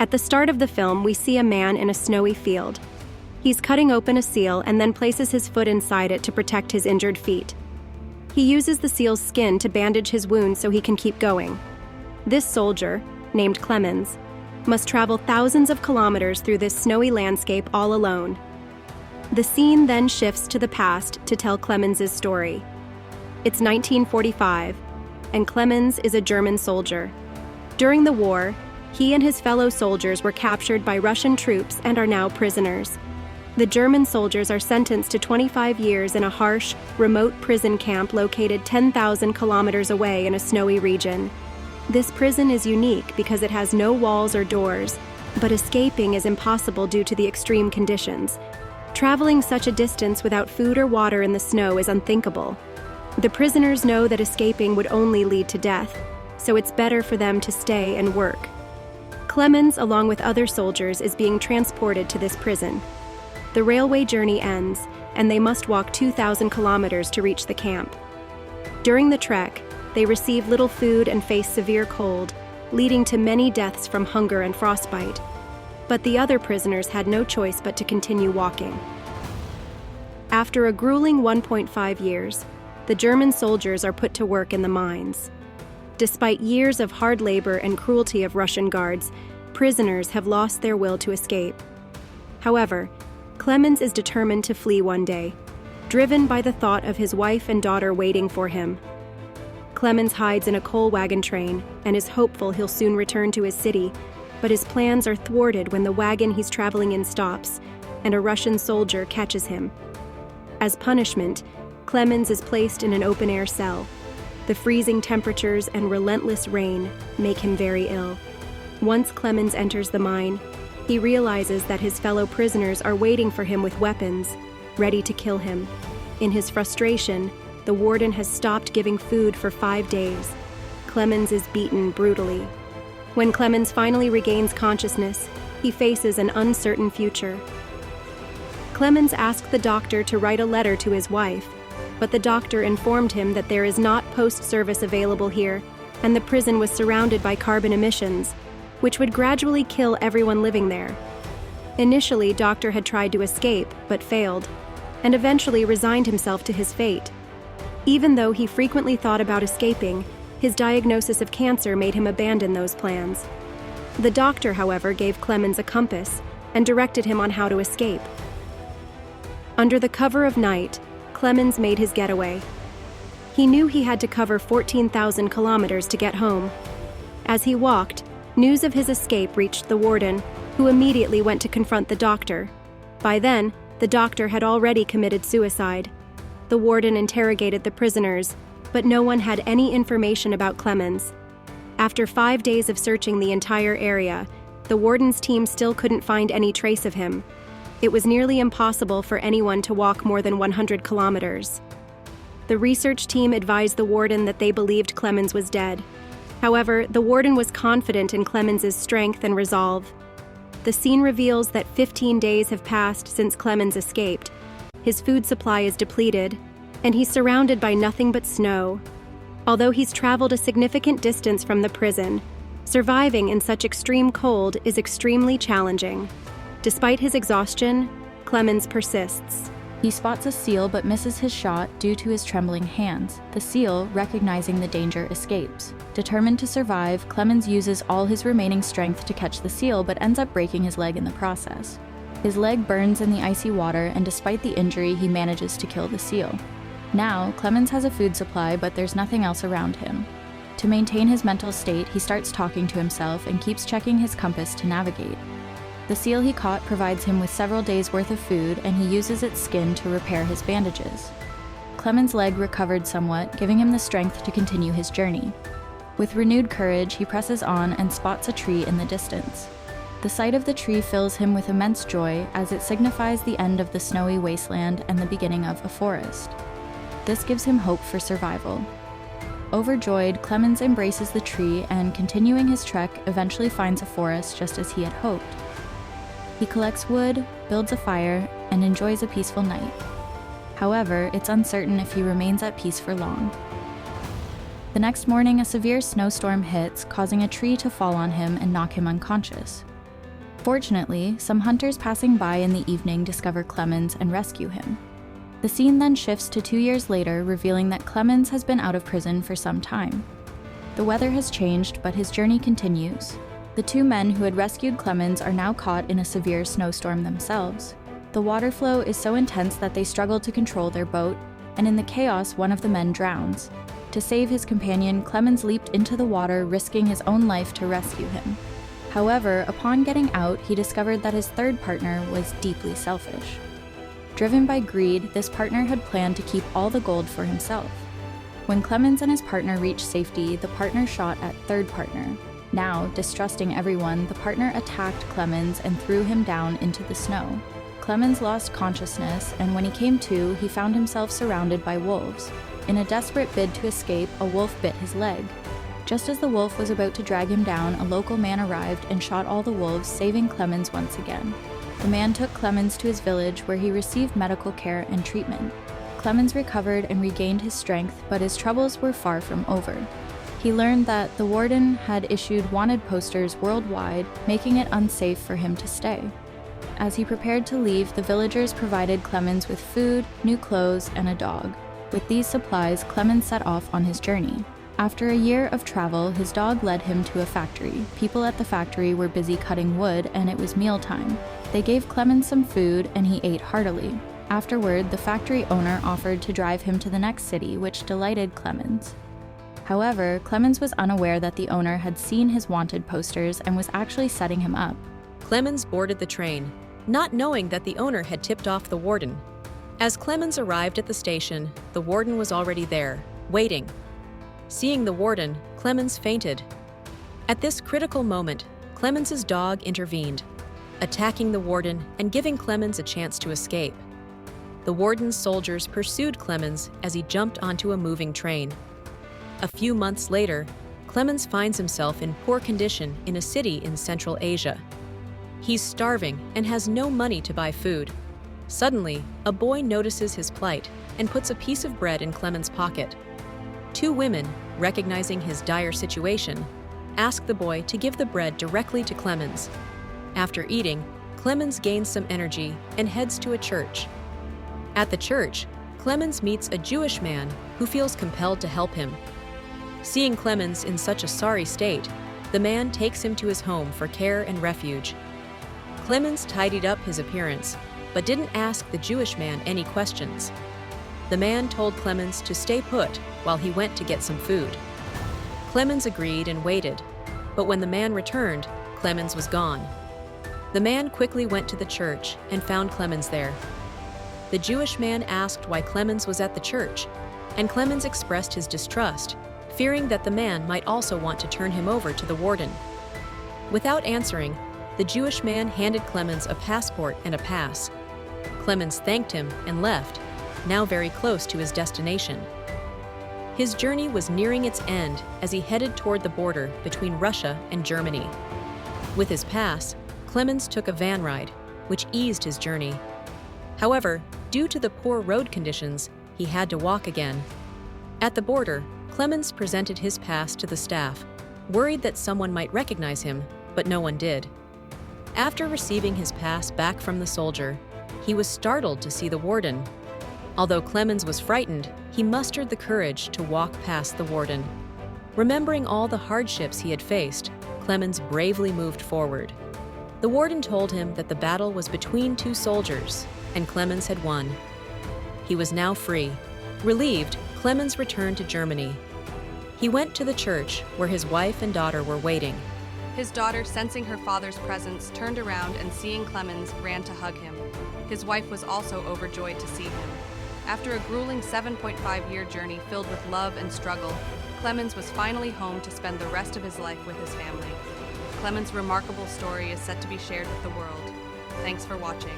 At the start of the film, we see a man in a snowy field. He's cutting open a seal and then places his foot inside it to protect his injured feet. He uses the seal's skin to bandage his wound so he can keep going. This soldier, named Clemens, must travel thousands of kilometers through this snowy landscape all alone. The scene then shifts to the past to tell Clemens's story. It's 1945, and Clemens is a German soldier. During the war, he and his fellow soldiers were captured by Russian troops and are now prisoners. The German soldiers are sentenced to 25 years in a harsh, remote prison camp located 10,000 kilometers away in a snowy region. This prison is unique because it has no walls or doors, but escaping is impossible due to the extreme conditions. Traveling such a distance without food or water in the snow is unthinkable. The prisoners know that escaping would only lead to death, so it's better for them to stay and work. Clemens, along with other soldiers, is being transported to this prison. The railway journey ends, and they must walk 2,000 kilometers to reach the camp. During the trek, they receive little food and face severe cold, leading to many deaths from hunger and frostbite. But the other prisoners had no choice but to continue walking. After a grueling 1.5 years, the German soldiers are put to work in the mines. Despite years of hard labor and cruelty of Russian guards, prisoners have lost their will to escape. However, Clemens is determined to flee one day, driven by the thought of his wife and daughter waiting for him. Clemens hides in a coal wagon train and is hopeful he'll soon return to his city, but his plans are thwarted when the wagon he's traveling in stops and a Russian soldier catches him. As punishment, Clemens is placed in an open-air cell. The freezing temperatures and relentless rain make him very ill. Once Clemens enters the mine, he realizes that his fellow prisoners are waiting for him with weapons, ready to kill him. In his frustration, the warden has stopped giving food for 5 days. Clemens is beaten brutally. When Clemens finally regains consciousness, he faces an uncertain future. Clemens asked the doctor to write a letter to his wife, but the doctor informed him that there is not post-service available here, and the prison was surrounded by carbon emissions, which would gradually kill everyone living there. Initially, Doctor had tried to escape, but failed, and eventually resigned himself to his fate. Even though he frequently thought about escaping, his diagnosis of cancer made him abandon those plans. The doctor, however, gave Clemens a compass and directed him on how to escape. Under the cover of night, Clemens made his getaway. He knew he had to cover 14,000 kilometers to get home. As he walked, news of his escape reached the warden, who immediately went to confront the doctor. By then, the doctor had already committed suicide. The warden interrogated the prisoners, but no one had any information about Clemens. After 5 days of searching the entire area, the warden's team still couldn't find any trace of him. It was nearly impossible for anyone to walk more than 100 kilometers. The research team advised the warden that they believed Clemens was dead. However, the warden was confident in Clemens's strength and resolve. The scene reveals that 15 days have passed since Clemens escaped. His food supply is depleted, and he's surrounded by nothing but snow. Although he's traveled a significant distance from the prison, surviving in such extreme cold is extremely challenging. Despite his exhaustion, Clemens persists. He spots a seal but misses his shot due to his trembling hands. The seal, recognizing the danger, escapes. Determined to survive, Clemens uses all his remaining strength to catch the seal but ends up breaking his leg in the process. His leg burns in the icy water, and despite the injury, he manages to kill the seal. Now, Clemens has a food supply, but there's nothing else around him. To maintain his mental state, he starts talking to himself and keeps checking his compass to navigate. The seal he caught provides him with several days' worth of food, and he uses its skin to repair his bandages. Clemens' leg recovered somewhat, giving him the strength to continue his journey. With renewed courage, he presses on and spots a tree in the distance. The sight of the tree fills him with immense joy, as it signifies the end of the snowy wasteland and the beginning of a forest. This gives him hope for survival. Overjoyed, Clemens embraces the tree and, continuing his trek, eventually finds a forest just as he had hoped. He collects wood, builds a fire, and enjoys a peaceful night. However, it's uncertain if he remains at peace for long. The next morning, a severe snowstorm hits, causing a tree to fall on him and knock him unconscious. Fortunately, some hunters passing by in the evening discover Clemens and rescue him. The scene then shifts to 2 years later, revealing that Clemens has been out of prison for some time. The weather has changed, but his journey continues. The two men who had rescued Clemens are now caught in a severe snowstorm themselves. The water flow is so intense that they struggle to control their boat, and in the chaos, one of the men drowns. To save his companion, Clemens leaped into the water, risking his own life to rescue him. However, upon getting out, he discovered that his third partner was deeply selfish. Driven by greed, this partner had planned to keep all the gold for himself. When Clemens and his partner reached safety, the partner shot at third partner. Now, distrusting everyone, the partner attacked Clemens and threw him down into the snow. Clemens lost consciousness, and when he came to, he found himself surrounded by wolves. In a desperate bid to escape, a wolf bit his leg. Just as the wolf was about to drag him down, a local man arrived and shot all the wolves, saving Clemens once again. The man took Clemens to his village, where he received medical care and treatment. Clemens recovered and regained his strength, but his troubles were far from over. He learned that the warden had issued wanted posters worldwide, making it unsafe for him to stay. As he prepared to leave, the villagers provided Clemens with food, new clothes, and a dog. With these supplies, Clemens set off on his journey. After a year of travel, his dog led him to a factory. People at the factory were busy cutting wood, and it was mealtime. They gave Clemens some food, and he ate heartily. Afterward, the factory owner offered to drive him to the next city, which delighted Clemens. However, Clemens was unaware that the owner had seen his wanted posters and was actually setting him up. Clemens boarded the train, not knowing that the owner had tipped off the warden. As Clemens arrived at the station, the warden was already there, waiting. Seeing the warden, Clemens fainted. At this critical moment, Clemens's dog intervened, attacking the warden and giving Clemens a chance to escape. The warden's soldiers pursued Clemens as he jumped onto a moving train. A few months later, Clemens finds himself in poor condition in a city in Central Asia. He's starving and has no money to buy food. Suddenly, a boy notices his plight and puts a piece of bread in Clemens' pocket. Two women, recognizing his dire situation, ask the boy to give the bread directly to Clemens. After eating, Clemens gains some energy and heads to a church. At the church, Clemens meets a Jewish man who feels compelled to help him. Seeing Clemens in such a sorry state, the man takes him to his home for care and refuge. Clemens tidied up his appearance, but didn't ask the Jewish man any questions. The man told Clemens to stay put while he went to get some food. Clemens agreed and waited, but when the man returned, Clemens was gone. The man quickly went to the church and found Clemens there. The Jewish man asked why Clemens was at the church, and Clemens expressed his distrust, fearing that the man might also want to turn him over to the warden. Without answering, the Jewish man handed Clemens a passport and a pass. Clemens thanked him and left, now very close to his destination. His journey was nearing its end as he headed toward the border between Russia and Germany. With his pass, Clemens took a van ride, which eased his journey. However, due to the poor road conditions, he had to walk again. At the border, Clemens presented his pass to the staff, worried that someone might recognize him, but no one did. After receiving his pass back from the soldier, he was startled to see the warden. Although Clemens was frightened, he mustered the courage to walk past the warden. Remembering all the hardships he had faced, Clemens bravely moved forward. The warden told him that the battle was between two soldiers, and Clemens had won. He was now free. Relieved, Clemens returned to Germany. He went to the church where his wife and daughter were waiting. His daughter, sensing her father's presence, turned around and seeing Clemens, ran to hug him. His wife was also overjoyed to see him. After a grueling 7.5-year journey filled with love and struggle, Clemens was finally home to spend the rest of his life with his family. Clemens' remarkable story is set to be shared with the world. Thanks for watching.